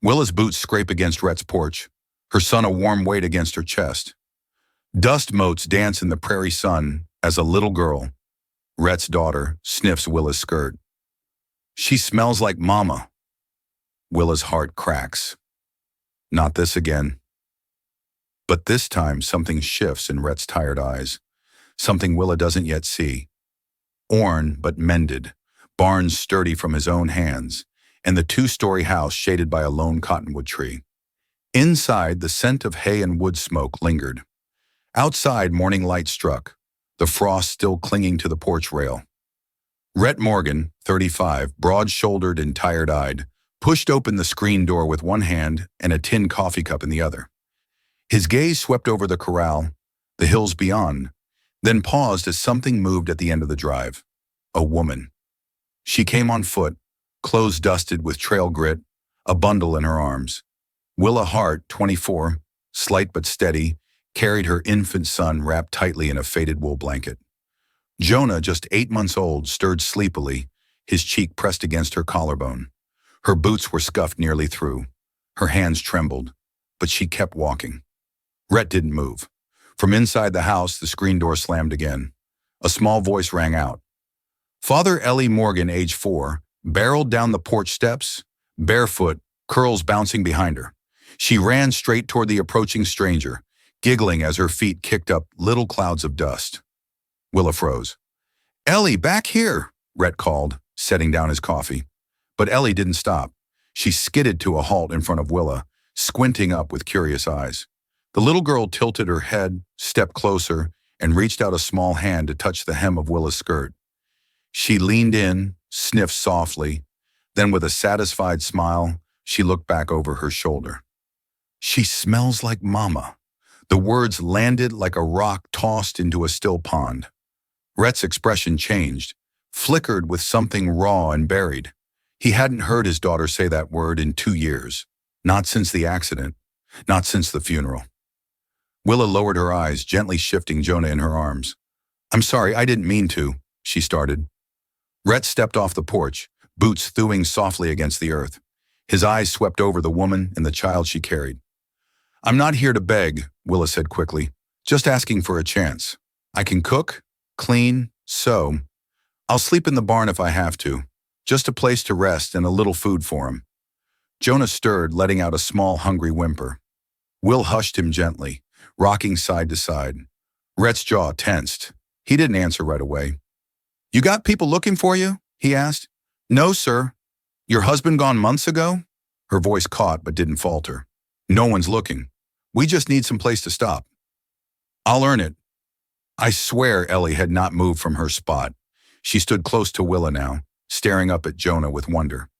Willa's boots scrape against Rhett's porch, her son a warm weight against her chest. Dust motes dance in the prairie sun as a little girl, Rhett's daughter, sniffs Willa's skirt. She smells like mama. Willa's heart cracks. Not this again. But this time something shifts in Rhett's tired eyes, something Willa doesn't yet see. Orn but mended, barns sturdy from his own hands, and the two-story house shaded by a lone cottonwood tree. Inside, the scent of hay and wood smoke lingered. Outside, morning light struck, the frost still clinging to the porch rail. Rhett Morgan, 35, broad-shouldered and tired-eyed, pushed open the screen door with one hand and a tin coffee cup in the other. His gaze swept over the corral, the hills beyond, then paused as something moved at the end of the drive. A woman. She came on foot, clothes dusted with trail grit, a bundle in her arms. Willa Hart, 24, slight but steady, carried her infant son wrapped tightly in a faded wool blanket. Jonah, just 8 months old, stirred sleepily, his cheek pressed against her collarbone. Her boots were scuffed nearly through. Her hands trembled, but she kept walking. Rhett didn't move. From inside the house, the screen door slammed again. A small voice rang out. Father Ellie Morgan, age 4, barreled down the porch steps, barefoot, curls bouncing behind her. She ran straight toward the approaching stranger, giggling as her feet kicked up little clouds of dust. Willa froze. "Ellie, back here," Rhett called, setting down his coffee. But Ellie didn't stop. She skidded to a halt in front of Willa, squinting up with curious eyes. The little girl tilted her head, stepped closer, and reached out a small hand to touch the hem of Willa's skirt. She leaned in, sniffed softly, then with a satisfied smile, she looked back over her shoulder. "She smells like mama." The words landed like a rock tossed into a still pond. Rhett's expression changed, flickered with something raw and buried. He hadn't heard his daughter say that word in 2 years. Not since the accident, not since the funeral. Willa lowered her eyes, gently shifting Jonah in her arms. "I'm sorry, I didn't mean to," she started. Rhett stepped off the porch, boots thewing softly against the earth. His eyes swept over the woman and the child she carried. "I'm not here to beg," Willa said quickly. "Just asking for a chance. I can cook, clean, sew. I'll sleep in the barn if I have to. Just a place to rest and a little food for him." Jonah stirred, letting out a small, hungry whimper. Will hushed him gently, rocking side to side. Rhett's jaw tensed. He didn't answer right away. "You got people looking for you?" he asked. "No, sir." "Your husband gone months ago?" Her voice caught but didn't falter. "No one's looking. We just need some place to stop." "I'll earn it." I swear Ellie had not moved from her spot. She stood close to Willa now, staring up at Jonah with wonder.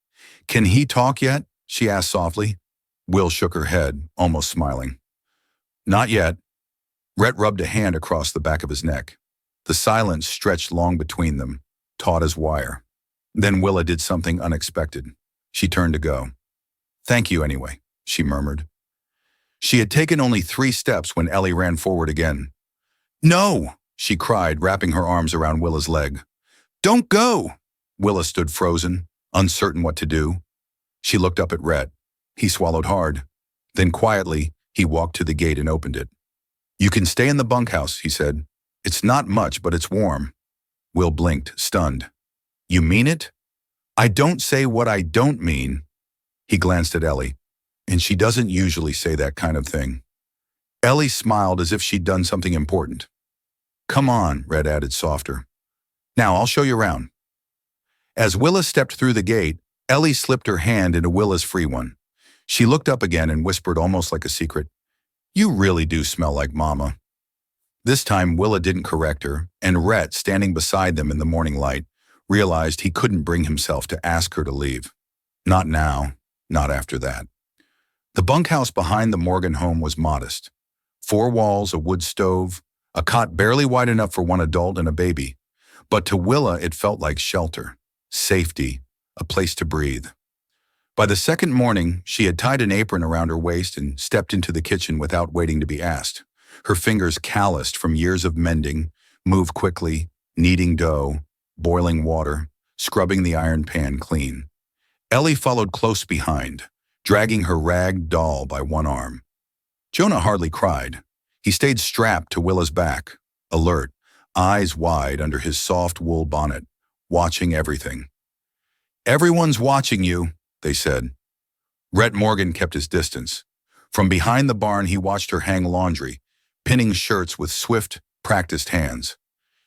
"Can he talk yet?" she asked softly. Will shook her head, almost smiling. "Not yet." Rhett rubbed a hand across the back of his neck. The silence stretched long between them, taut as wire. Then Willa did something unexpected. She turned to go. "Thank you anyway," she murmured. She had taken only 3 steps when Ellie ran forward again. "No!" she cried, wrapping her arms around Willa's leg. "Don't go!" Willa stood frozen, uncertain what to do. She looked up at Rhett. He swallowed hard. Then quietly, he walked to the gate and opened it. "You can stay in the bunkhouse," he said. "It's not much, but it's warm." Will blinked, stunned. "You mean it?" "I don't say what I don't mean." He glanced at Ellie. "And she doesn't usually say that kind of thing." Ellie smiled as if she'd done something important. "Come on," Rhett added softer. "Now I'll show you around." As Willa stepped through the gate, Ellie slipped her hand into Willa's free one. She looked up again and whispered almost like a secret, "You really do smell like mama." This time Willa didn't correct her, and Rhett, standing beside them in the morning light, realized he couldn't bring himself to ask her to leave. Not now, not after that. The bunkhouse behind the Morgan home was modest. 4 walls, a wood stove, a cot barely wide enough for one adult and a baby. But to Willa it felt like shelter, safety, a place to breathe. By the second morning, she had tied an apron around her waist and stepped into the kitchen without waiting to be asked. Her fingers calloused from years of mending, moved quickly, kneading dough, boiling water, scrubbing the iron pan clean. Ellie followed close behind, dragging her rag doll by one arm. Jonah hardly cried. He stayed strapped to Willa's back, alert, eyes wide under his soft wool bonnet, watching everything. "Everyone's watching you," they said. Rhett Morgan kept his distance. From behind the barn, he watched her hang laundry, pinning shirts with swift, practiced hands.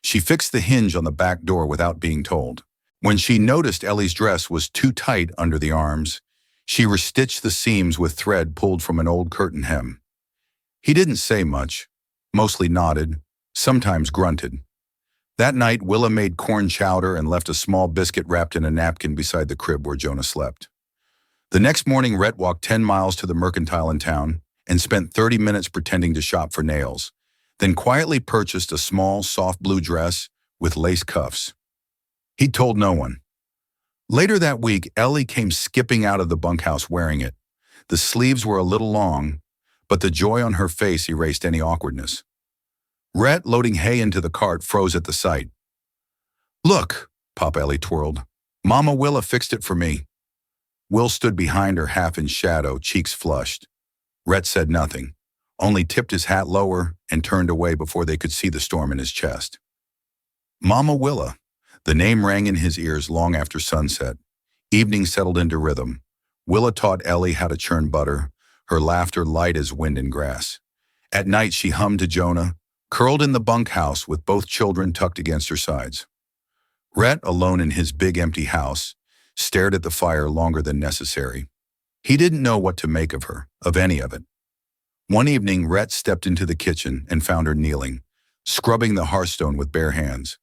She fixed the hinge on the back door without being told. When she noticed Ellie's dress was too tight under the arms, she restitched the seams with thread pulled from an old curtain hem. He didn't say much, mostly nodded, sometimes grunted. That night, Willa made corn chowder and left a small biscuit wrapped in a napkin beside the crib where Jonah slept. The next morning, Rhett walked 10 miles to the mercantile in town and spent 30 minutes pretending to shop for nails, then quietly purchased a small, soft blue dress with lace cuffs. He told no one. Later that week, Ellie came skipping out of the bunkhouse wearing it. The sleeves were a little long, but the joy on her face erased any awkwardness. Rhett, loading hay into the cart, froze at the sight. "Look," Pop Ellie twirled. "Mama Willa fixed it for me." Will stood behind her, half in shadow, cheeks flushed. Rhett said nothing, only tipped his hat lower and turned away before they could see the storm in his chest. Mama Willa. The name rang in his ears long after sunset. Evening settled into rhythm. Willa taught Ellie how to churn butter, her laughter light as wind in grass. At night she hummed to Jonah, curled in the bunkhouse with both children tucked against her sides. Rhett, alone in his big empty house, stared at the fire longer than necessary. He didn't know what to make of her, of any of it. One evening, Rhett stepped into the kitchen and found her kneeling, scrubbing the hearthstone with bare hands.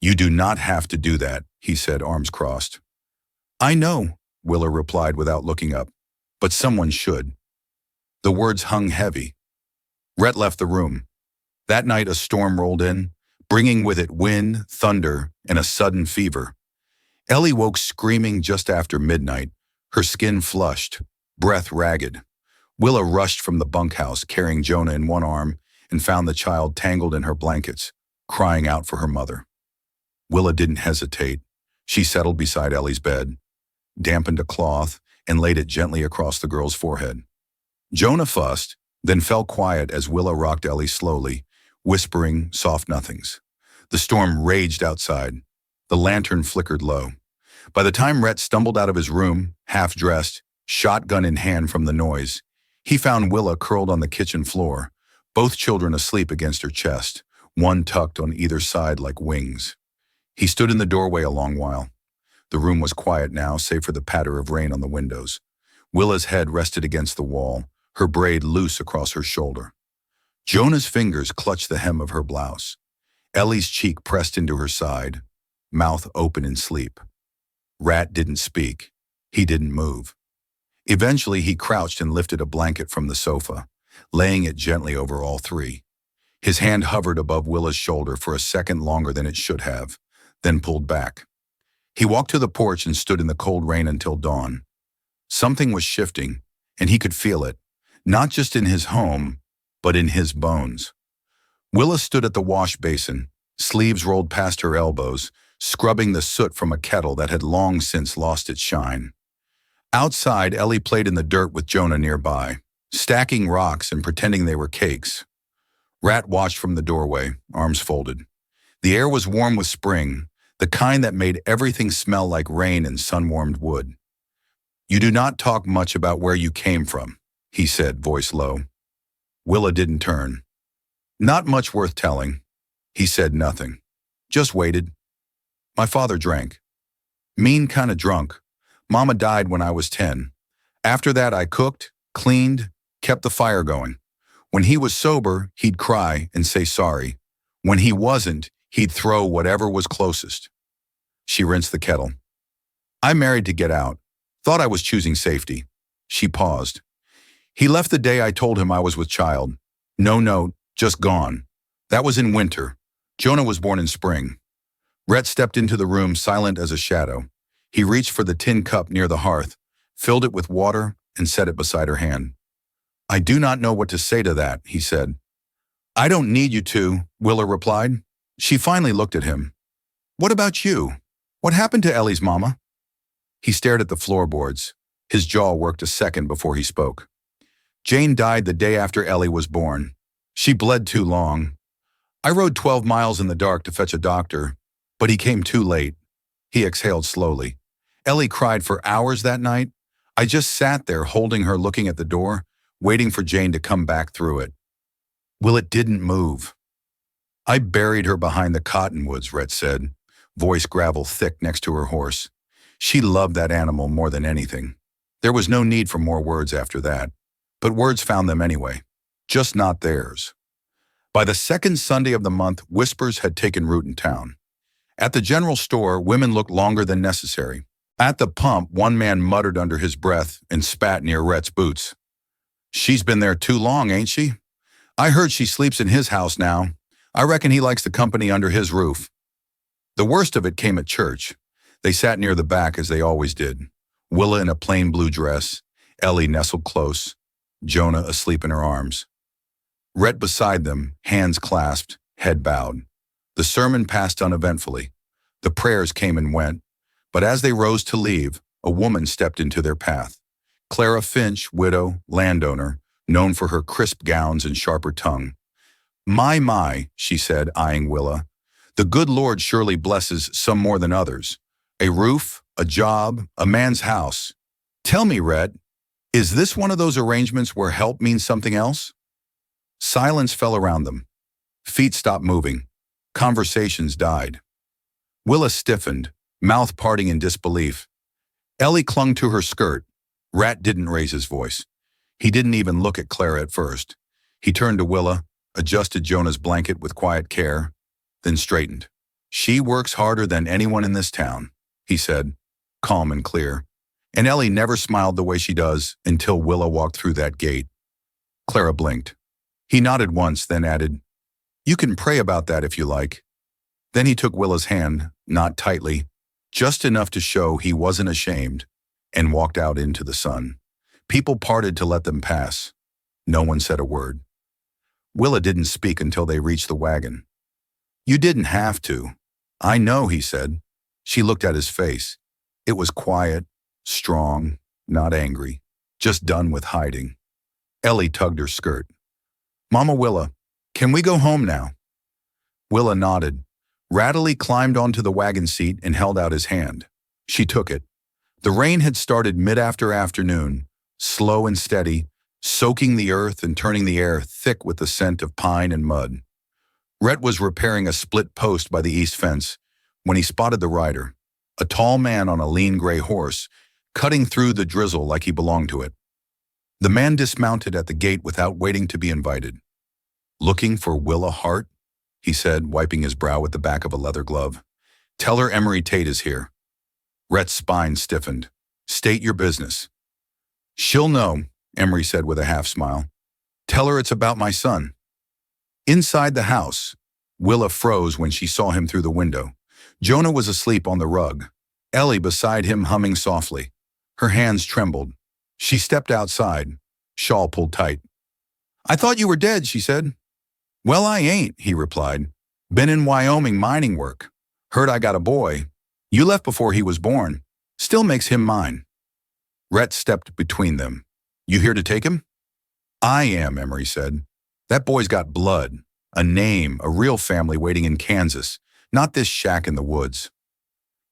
"You do not have to do that," he said, arms crossed. "I know," Willa replied without looking up, "but someone should." The words hung heavy. Rhett left the room. That night a storm rolled in, bringing with it wind, thunder, and a sudden fever. Ellie woke screaming just after midnight, her skin flushed, breath ragged. Willa rushed from the bunkhouse, carrying Jonah in one arm, and found the child tangled in her blankets, crying out for her mother. Willa didn't hesitate. She settled beside Ellie's bed, dampened a cloth, and laid it gently across the girl's forehead. Jonah fussed, then fell quiet as Willa rocked Ellie slowly, whispering soft nothings. The storm raged outside. The lantern flickered low. By the time Rhett stumbled out of his room, half-dressed, shotgun in hand from the noise, he found Willa curled on the kitchen floor, both children asleep against her chest, one tucked on either side like wings. He stood in the doorway a long while. The room was quiet now, save for the patter of rain on the windows. Willa's head rested against the wall, her braid loose across her shoulder. Jonah's fingers clutched the hem of her blouse. Ellie's cheek pressed into her side, mouth open in sleep. Rat didn't speak. He didn't move. Eventually, he crouched and lifted a blanket from the sofa, laying it gently over all three. His hand hovered above Willa's shoulder for a second longer than it should have, then pulled back. He walked to the porch and stood in the cold rain until dawn. Something was shifting, and he could feel it, not just in his home, but in his bones. Willa stood at the wash basin, sleeves rolled past her elbows, scrubbing the soot from a kettle that had long since lost its shine. Outside, Ellie played in the dirt with Jonah nearby, stacking rocks and pretending they were cakes. Rat watched from the doorway, arms folded. The air was warm with spring, the kind that made everything smell like rain and sun-warmed wood. "You do not talk much about where you came from," he said, voice low. Willa didn't turn. "Not much worth telling." He said nothing, just waited. "My father drank. Mean kind of drunk. Mama died when I was 10. After that, I cooked, cleaned, kept the fire going. When he was sober, he'd cry and say sorry. When he wasn't, he'd throw whatever was closest." She rinsed the kettle. "I married to get out. Thought I was choosing safety." She paused. "He left the day I told him I was with child. No note, just gone. That was in winter. Jonah was born in spring." Rhett stepped into the room, silent as a shadow. He reached for the tin cup near the hearth, filled it with water, and set it beside her hand. "I do not know what to say to that," he said. "I don't need you to," Willa replied. She finally looked at him. "What about you? What happened to Ellie's mama?" He stared at the floorboards. His jaw worked a second before he spoke. Jane died the day after Ellie was born. She bled too long. I rode 12 miles in the dark to fetch a doctor, but he came too late. He exhaled slowly. Ellie cried for hours that night. I just sat there holding her, looking at the door, waiting for Jane to come back through it. Well, it didn't move. I buried her behind the cottonwoods, Rhett said, voice gravel thick next to her horse. She loved that animal more than anything. There was no need for more words after that, but words found them anyway, just not theirs. By the second Sunday of the month, whispers had taken root in town. At the general store, women looked longer than necessary. At the pump, one man muttered under his breath and spat near Rhett's boots. She's been there too long, ain't she? I heard she sleeps in his house now. I reckon he likes the company under his roof. The worst of it came at church. They sat near the back as they always did. Willa in a plain blue dress, Ellie nestled close, Jonah asleep in her arms. Rhett beside them, hands clasped, head bowed. The sermon passed uneventfully. The prayers came and went, but as they rose to leave, a woman stepped into their path. Clara Finch, widow, landowner, known for her crisp gowns and sharper tongue. My, she said, eyeing Willa. The good Lord surely blesses some more than others. A roof, a job, a man's house. Tell me, Rhett, is this one of those arrangements where help means something else? Silence fell around them. Feet stopped moving. Conversations died. Willa stiffened, mouth parting in disbelief. Ellie clung to her skirt. Rat didn't raise his voice. He didn't even look at Clara at first. He turned to Willa, adjusted Jonah's blanket with quiet care, then straightened. She works harder than anyone in this town, he said, calm and clear. And Ellie never smiled the way she does until Willa walked through that gate. Clara blinked. He nodded once, then added, You can pray about that if you like. Then he took Willa's hand, not tightly, just enough to show he wasn't ashamed, and walked out into the sun. People parted to let them pass. No one said a word. Willa didn't speak until they reached the wagon. You didn't have to. I know, he said. She looked at his face. It was quiet, strong, not angry, just done with hiding. Ellie tugged her skirt. Mama Willa, can we go home now? Willa nodded. Rattly climbed onto the wagon seat and held out his hand. She took it. The rain had started mid-afternoon, slow and steady, soaking the earth and turning the air thick with the scent of pine and mud. Rhett was repairing a split post by the east fence when he spotted the rider, a tall man on a lean gray horse, cutting through the drizzle like he belonged to it. The man dismounted at the gate without waiting to be invited. Looking for Willa Hart? He said, wiping his brow with the back of a leather glove. Tell her Emery Tate is here. Rhett's spine stiffened. State your business. She'll know, Emery said with a half smile. Tell her it's about my son. Inside the house, Willa froze when she saw him through the window. Jonah was asleep on the rug. Ellie beside him humming softly. Her hands trembled. She stepped outside, shawl pulled tight. I thought you were dead, she said. Well, I ain't, he replied. Been in Wyoming mining work. Heard I got a boy. You left before he was born. Still makes him mine. Rhett stepped between them. You here to take him? I am, Emery said. That boy's got blood, a name, a real family waiting in Kansas, not this shack in the woods.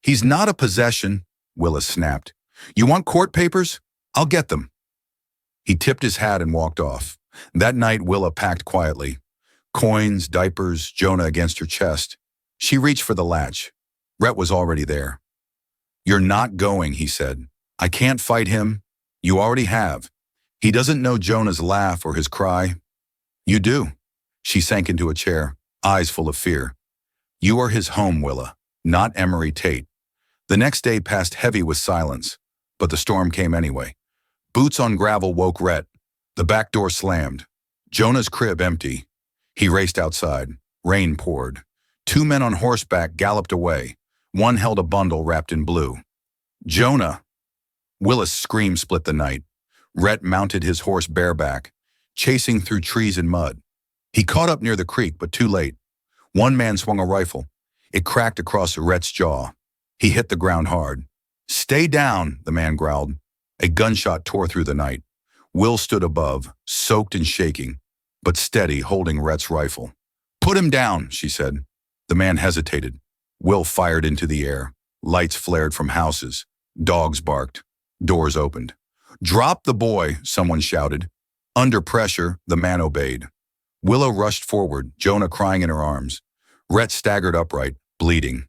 He's not a possession, Willa snapped. You want court papers? I'll get them. He tipped his hat and walked off. That night, Willa packed quietly. Coins, diapers, Jonah against her chest. She reached for the latch. Rhett was already there. You're not going, he said. I can't fight him. You already have. He doesn't know Jonah's laugh or his cry. You do. She sank into a chair, eyes full of fear. You are his home, Willa, not Emery Tate. The next day passed heavy with silence, but the storm came anyway. Boots on gravel woke Rhett. The back door slammed. Jonah's crib empty. He raced outside. Rain poured. Two men on horseback galloped away. One held a bundle wrapped in blue. Jonah! Willa's scream split the night. Rhett mounted his horse bareback, chasing through trees and mud. He caught up near the creek, but too late. One man swung a rifle. It cracked across Rhett's jaw. He hit the ground hard. Stay down, the man growled. A gunshot tore through the night. Will stood above, soaked and shaking, but steady, holding Rhett's rifle. "Put him down," she said. The man hesitated. Will fired into the air. Lights flared from houses. Dogs barked. Doors opened. "Drop the boy," someone shouted. Under pressure, the man obeyed. Willow rushed forward, Jonah crying in her arms. Rhett staggered upright, bleeding.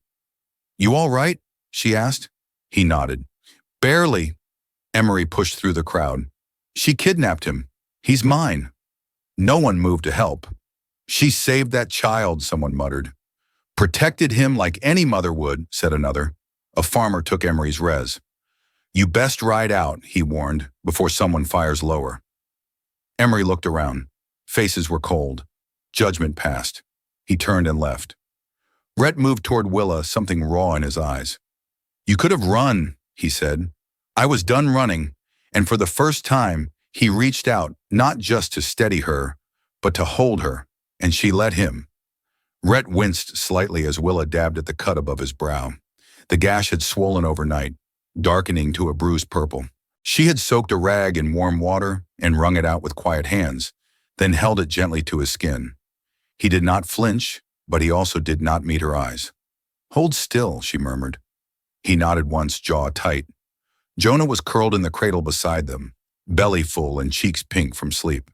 "You all right?" she asked. He nodded. "Barely." Emery pushed through the crowd. "She kidnapped him. He's mine." No one moved to help. "She saved that child," someone muttered. "Protected him like any mother would," said another. A farmer took Emery's res. "You best ride out," he warned, "before someone fires lower." Emery looked around. Faces were cold. Judgment passed. He turned and left. Rhett moved toward Willa, something raw in his eyes. "You could have run," he said. "I was done running," and for the first time, he reached out, not just to steady her, but to hold her, and she let him. Rhett winced slightly as Willa dabbed at the cut above his brow. The gash had swollen overnight, darkening to a bruised purple. She had soaked a rag in warm water and wrung it out with quiet hands, then held it gently to his skin. He did not flinch, but he also did not meet her eyes. "Hold still," she murmured. He nodded once, jaw tight. Jonah was curled in the cradle beside them, belly full and cheeks pink from sleep.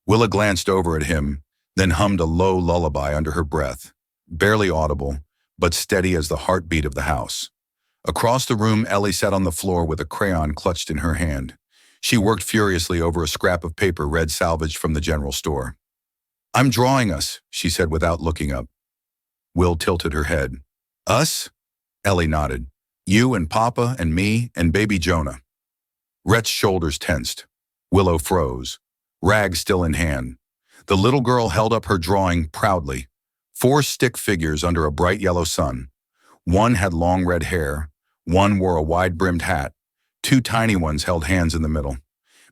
Willa glanced over at him, then hummed a low lullaby under her breath, barely audible, but steady as the heartbeat of the house. Across the room, Ellie sat on the floor with a crayon clutched in her hand. She worked furiously over a scrap of paper Red salvaged from the general store. "I'm drawing us," she said without looking up. Will tilted her head. "Us?" Ellie nodded. "You and Papa and me and baby Jonah." Rhett's shoulders tensed. Willow froze, rag still in hand. The little girl held up her drawing proudly. 4 stick figures under a bright yellow sun. One had long red hair. One wore a wide-brimmed hat. 2 tiny ones held hands in the middle.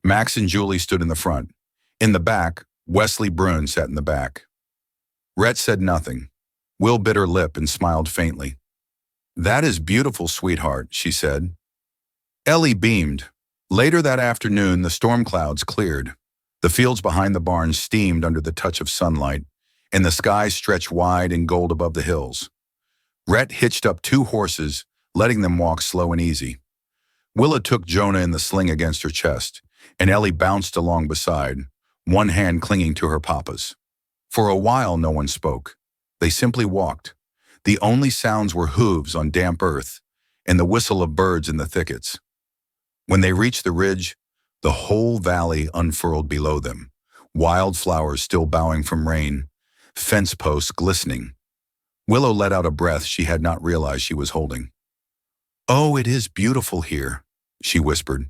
Max and Julie stood in the front. In the back, Wesley Brune sat in the back. Rhett said nothing. Will bit her lip and smiled faintly. "That is beautiful, sweetheart," she said. Ellie beamed. Later that afternoon, the storm clouds cleared. The fields behind the barn steamed under the touch of sunlight, and the sky stretched wide in gold above the hills. Rhett hitched up 2 horses, letting them walk slow and easy. Willa took Jonah in the sling against her chest, and Ellie bounced along beside, one hand clinging to her papa's. For a while, no one spoke. They simply walked. The only sounds were hooves on damp earth and the whistle of birds in the thickets. When they reached the ridge, the whole valley unfurled below them, wildflowers still bowing from rain, fence posts glistening. Willow let out a breath she had not realized she was holding. "Oh, it is beautiful here," she whispered.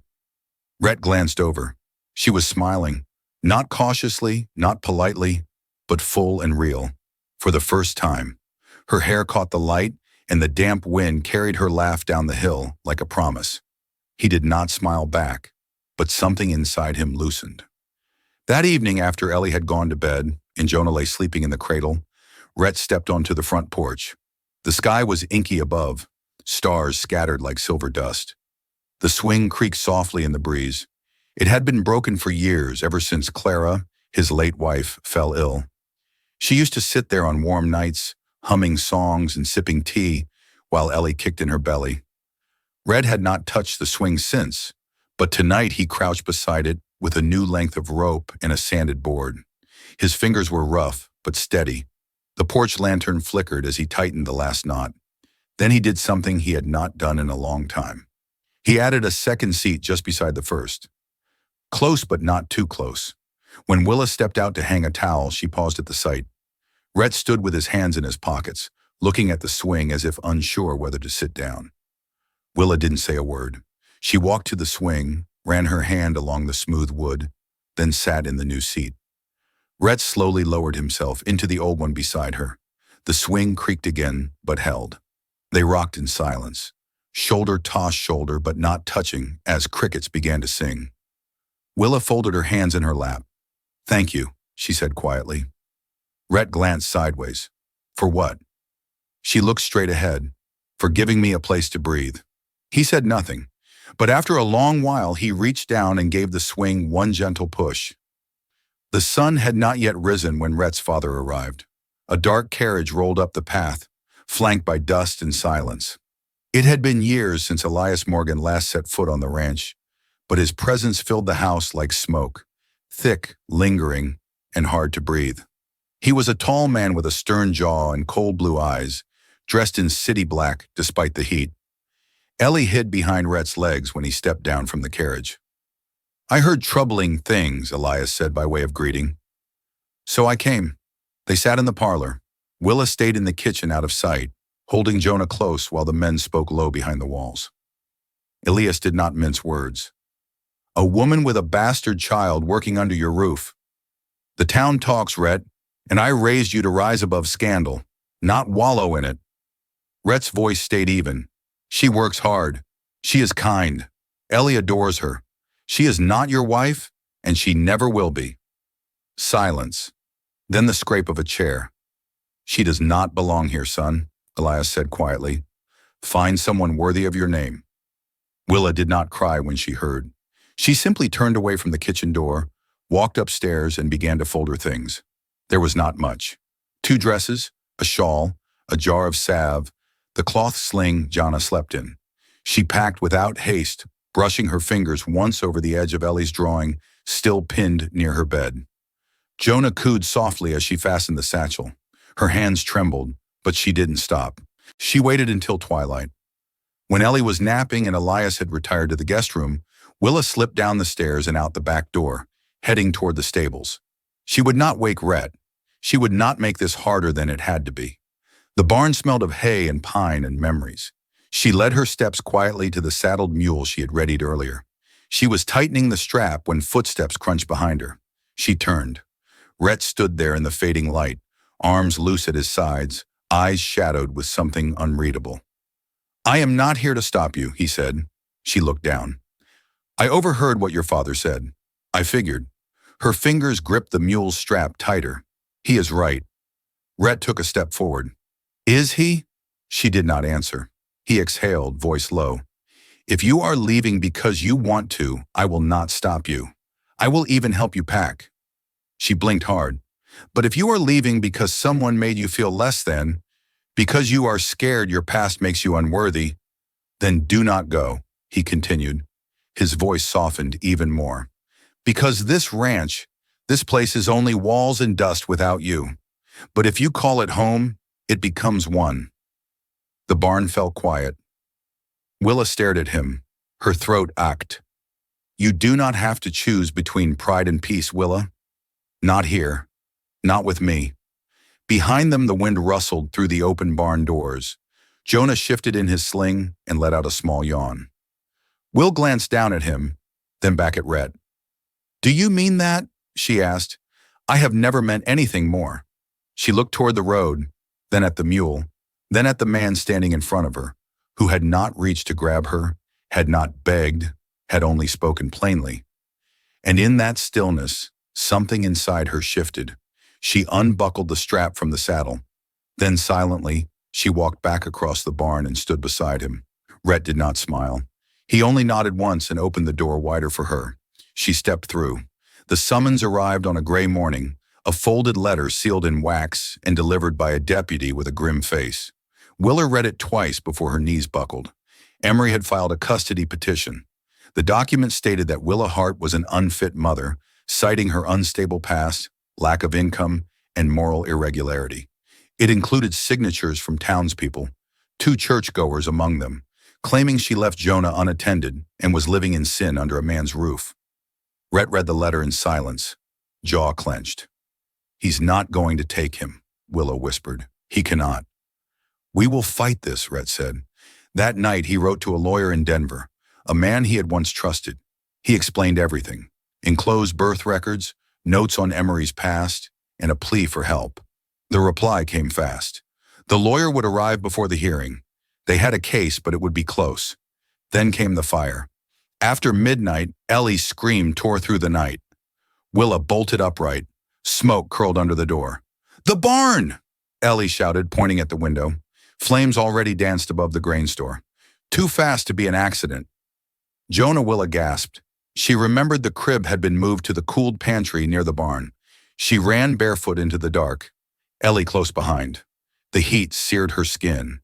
Rhett glanced over. She was smiling, not cautiously, not politely, but full and real, for the first time. Her hair caught the light, and the damp wind carried her laugh down the hill like a promise. He did not smile back, but something inside him loosened. That evening, after Ellie had gone to bed and Jonah lay sleeping in the cradle, Rhett stepped onto the front porch. The sky was inky above, stars scattered like silver dust. The swing creaked softly in the breeze. It had been broken for years, ever since Clara, his late wife, fell ill. She used to sit there on warm nights, humming songs and sipping tea while Ellie kicked in her belly. Red had not touched the swing since, but tonight he crouched beside it with a new length of rope and a sanded board. His fingers were rough, but steady. The porch lantern flickered as he tightened the last knot. Then he did something he had not done in a long time. He added a second seat just beside the first. Close, but not too close. When Willa stepped out to hang a towel, she paused at the sight. Rhett stood with his hands in his pockets, looking at the swing as if unsure whether to sit down. Willa didn't say a word. She walked to the swing, ran her hand along the smooth wood, then sat in the new seat. Rhett slowly lowered himself into the old one beside her. The swing creaked again, but held. They rocked in silence, shoulder tossed shoulder, but not touching, as crickets began to sing. Willa folded her hands in her lap. "Thank you," she said quietly. Rhett glanced sideways. "For what?" She looked straight ahead. "For giving me a place to breathe." He said nothing. But after a long while, he reached down and gave the swing one gentle push. The sun had not yet risen when Rhett's father arrived. A dark carriage rolled up the path, flanked by dust and silence. It had been years since Elias Morgan last set foot on the ranch, but his presence filled the house like smoke, thick, lingering, and hard to breathe. He was a tall man with a stern jaw and cold blue eyes, dressed in city black despite the heat. Ellie hid behind Rhett's legs when he stepped down from the carriage. "I heard troubling things," Elias said by way of greeting. "So I came." They sat in the parlor. Willa stayed in the kitchen out of sight, holding Jonah close while the men spoke low behind the walls. Elias did not mince words. "A woman with a bastard child working under your roof. The town talks, Rhett, and I raised you to rise above scandal, not wallow in it." Rhett's voice stayed even. "She works hard. She is kind. Ellie adores her. She is not your wife, and she never will be." Silence. Then the scrape of a chair. "She does not belong here, son," Elias said quietly. "Find someone worthy of your name." Willa did not cry when she heard. She simply turned away from the kitchen door, walked upstairs, and began to fold her things. There was not much. 2 dresses, a shawl, a jar of salve, the cloth sling Jana slept in. She packed without haste, brushing her fingers once over the edge of Ellie's drawing, still pinned near her bed. Jonah cooed softly as she fastened the satchel. Her hands trembled, but she didn't stop. She waited until twilight. When Ellie was napping and Elias had retired to the guest room, Willa slipped down the stairs and out the back door, heading toward the stables. She would not wake Rhett. She would not make this harder than it had to be. The barn smelled of hay and pine and memories. She led her steps quietly to the saddled mule she had readied earlier. She was tightening the strap when footsteps crunched behind her. She turned. Rhett stood there in the fading light, arms loose at his sides, eyes shadowed with something unreadable. "I am not here to stop you," he said. She looked down. "I overheard what your father said. I figured." Her fingers gripped the mule's strap tighter. "He is right." Rhett took a step forward. "Is he?" She did not answer. He exhaled, voice low. "If you are leaving because you want to, I will not stop you. I will even help you pack." She blinked hard. "But if you are leaving because someone made you feel less than, because you are scared your past makes you unworthy, then do not go," he continued. His voice softened even more. "Because this ranch, this place is only walls and dust without you. But if you call it home, it becomes one." The barn fell quiet. Willa stared at him, her throat ached. "You do not have to choose between pride and peace, Willa. Not here. Not with me." Behind them, the wind rustled through the open barn doors. Jonah shifted in his sling and let out a small yawn. Will glanced down at him, then back at Rhett. "Do you mean that?" she asked. "I have never meant anything more." She looked toward the road, then at the mule, then at the man standing in front of her, who had not reached to grab her, had not begged, had only spoken plainly. And in that stillness, something inside her shifted. She unbuckled the strap from the saddle. Then silently, she walked back across the barn and stood beside him. Rhett did not smile. He only nodded once and opened the door wider for her. She stepped through. The summons arrived on a gray morning, a folded letter sealed in wax and delivered by a deputy with a grim face. Willa read it twice before her knees buckled. Emery had filed a custody petition. The document stated that Willa Hart was an unfit mother, citing her unstable past, lack of income, and moral irregularity. It included signatures from townspeople, 2 churchgoers among them, claiming she left Jonah unattended and was living in sin under a man's roof. Rhett read the letter in silence, jaw clenched. "He's not going to take him," Willa whispered. "He cannot." "We will fight this," Rhett said. That night he wrote to a lawyer in Denver, a man he had once trusted. He explained everything: enclosed birth records, notes on Emery's past, and a plea for help. The reply came fast. The lawyer would arrive before the hearing. They had a case, but it would be close. Then came the fire. After midnight, Ellie's scream tore through the night. Willa bolted upright. Smoke curled under the door. "The barn!" Ellie shouted, pointing at the window. Flames already danced above the grain store. Too fast to be an accident. Jonah Willa gasped. She remembered the crib had been moved to the cooled pantry near the barn. She ran barefoot into the dark, Ellie close behind. The heat seared her skin.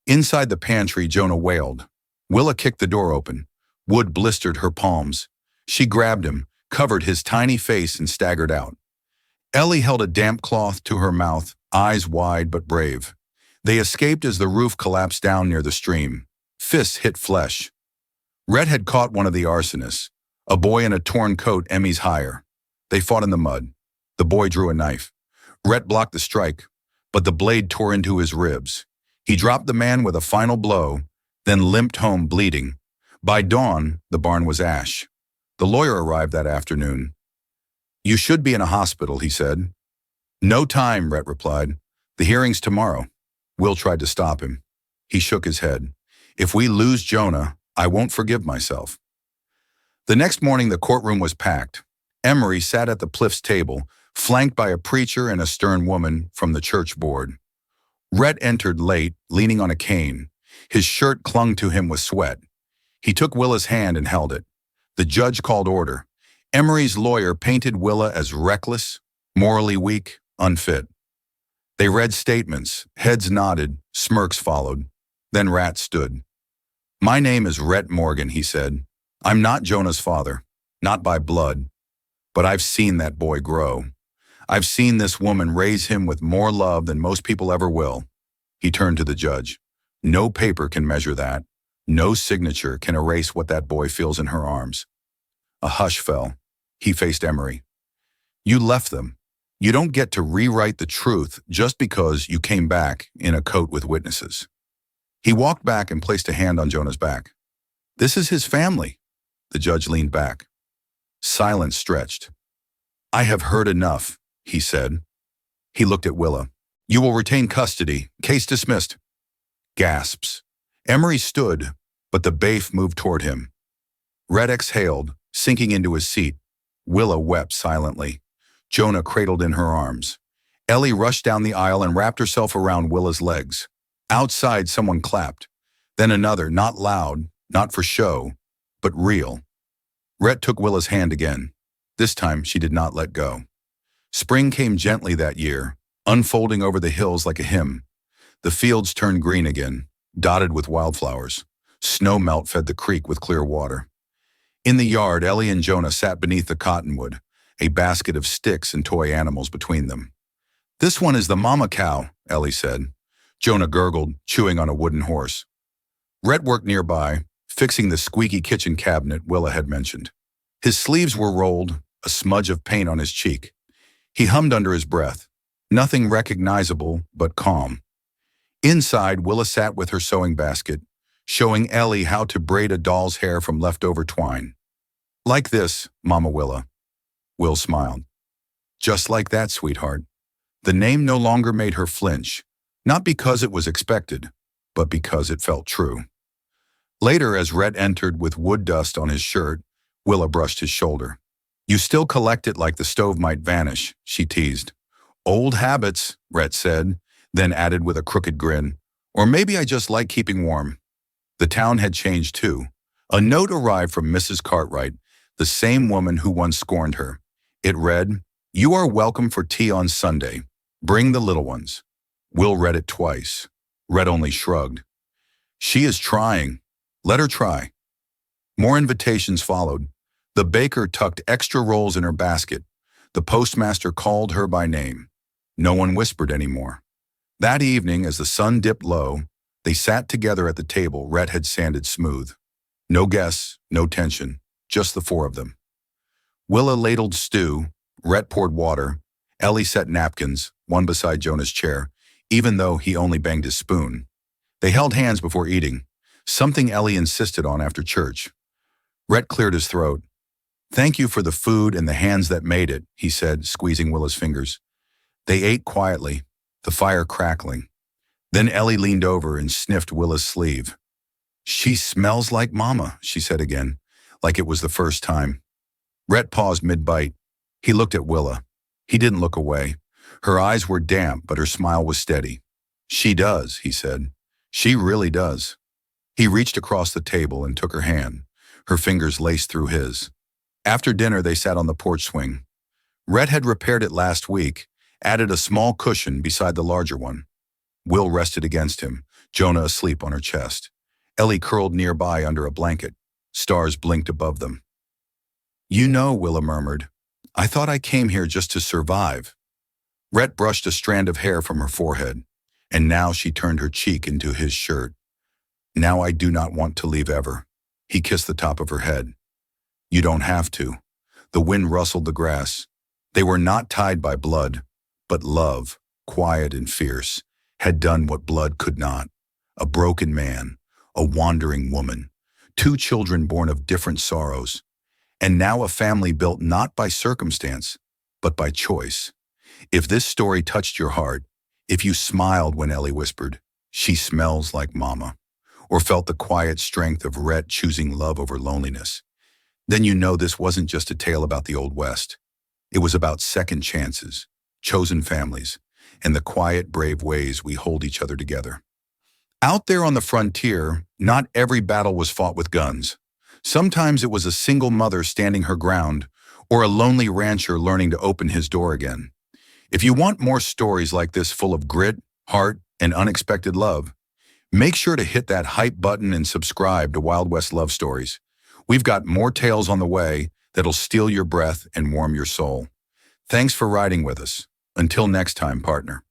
Inside the pantry, Jonah wailed. Willa kicked the door open. Wood blistered her palms. She grabbed him, covered his tiny face, and staggered out. Ellie held a damp cloth to her mouth, eyes wide but brave. They escaped as the roof collapsed down near the stream. Fists hit flesh. Rhett had caught one of the arsonists, a boy in a torn coat Emmy's hire. They fought in the mud. The boy drew a knife. Rhett blocked the strike, but the blade tore into his ribs. He dropped the man with a final blow, then limped home bleeding. By dawn, the barn was ash. The lawyer arrived that afternoon. "You should be in a hospital," he said. "No time," Rhett replied. "The hearing's tomorrow." Will tried to stop him. He shook his head. "If we lose Jonah, I won't forgive myself." The next morning, the courtroom was packed. Emery sat at the Pliff's table, flanked by a preacher and a stern woman from the church board. Rhett entered late, leaning on a cane. His shirt clung to him with sweat. He took Willa's hand and held it. The judge called order. Emery's lawyer painted Willa as reckless, morally weak, unfit. They read statements, heads nodded, smirks followed. Then Rat stood. "My name is Rhett Morgan," he said. "I'm not Jonah's father, not by blood, but I've seen that boy grow. I've seen this woman raise him with more love than most people ever will." He turned to the judge. "No paper can measure that. No signature can erase what that boy feels in her arms." A hush fell. He faced Emery. "You left them. You don't get to rewrite the truth just because you came back in a coat with witnesses." He walked back and placed a hand on Jonah's back. "This is his family." The judge leaned back. Silence stretched. "I have heard enough," he said. He looked at Willa. "You will retain custody. Case dismissed." Gasps. Emery stood, but the bailiff moved toward him. Rhett exhaled, sinking into his seat. Willa wept silently. Jonah cradled in her arms. Ellie rushed down the aisle and wrapped herself around Willa's legs. Outside, someone clapped. Then another, not loud, not for show, but real. Rhett took Willa's hand again. This time, she did not let go. Spring came gently that year, unfolding over the hills like a hymn. The fields turned green again, dotted with wildflowers. Snow melt fed the creek with clear water. In the yard, Ellie and Jonah sat beneath the cottonwood, a basket of sticks and toy animals between them. "This one is the mama cow," Ellie said. Jonah gurgled, chewing on a wooden horse. Rhett worked nearby, fixing the squeaky kitchen cabinet Willa had mentioned. His sleeves were rolled, a smudge of paint on his cheek. He hummed under his breath, nothing recognizable but calm. Inside, Willa sat with her sewing basket, showing Ellie how to braid a doll's hair from leftover twine. "Like this, Mama Willa." Will smiled. "Just like that, sweetheart." The name no longer made her flinch, not because it was expected, but because it felt true. Later, as Rhett entered with wood dust on his shirt, Willa brushed his shoulder. "You still collect it like the stove might vanish," she teased. "Old habits," Rhett said, then added with a crooked grin. "Or maybe I just like keeping warm." The town had changed too. A note arrived from Mrs. Cartwright, the same woman who once scorned her. It read, "You are welcome for tea on Sunday. Bring the little ones." Will read it twice. Rhett only shrugged. "She is trying. Let her try." More invitations followed. The baker tucked extra rolls in her basket. The postmaster called her by name. No one whispered anymore. That evening, as the sun dipped low, they sat together at the table Rhett had sanded smooth. No guests, no tension, just the four of them. Willa ladled stew, Rhett poured water, Ellie set napkins, one beside Jonah's chair, even though he only banged his spoon. They held hands before eating, something Ellie insisted on after church. Rhett cleared his throat. "Thank you for the food and the hands that made it," he said, squeezing Willa's fingers. They ate quietly, the fire crackling. Then Ellie leaned over and sniffed Willa's sleeve. "She smells like Mama," she said again, like it was the first time. Rhett paused mid-bite. He looked at Willa. He didn't look away. Her eyes were damp, but her smile was steady. "She does," he said. "She really does." He reached across the table and took her hand. Her fingers laced through his. After dinner, they sat on the porch swing. Rhett had repaired it last week, added a small cushion beside the larger one. Will rested against him, Jonah asleep on her chest. Ellie curled nearby under a blanket. Stars blinked above them. "You know," Willa murmured, "I thought I came here just to survive." Rhett brushed a strand of hair from her forehead, and now she turned her cheek into his shirt. "Now I do not want to leave ever." He kissed the top of her head. "You don't have to." The wind rustled the grass. They were not tied by blood, but love, quiet and fierce, had done what blood could not. A broken man, a wandering woman, 2 children born of different sorrows, and now a family built not by circumstance, but by choice. If this story touched your heart, if you smiled when Ellie whispered, "She smells like Mama," or felt the quiet strength of Rhett choosing love over loneliness, then you know this wasn't just a tale about the Old West. It was about second chances, chosen families, and the quiet, brave ways we hold each other together. Out there on the frontier, not every battle was fought with guns. Sometimes it was a single mother standing her ground, or a lonely rancher learning to open his door again. If you want more stories like this full of grit, heart, and unexpected love, make sure to hit that hype button and subscribe to Wild West Love Stories. We've got more tales on the way that'll steal your breath and warm your soul. Thanks for riding with us. Until next time, partner.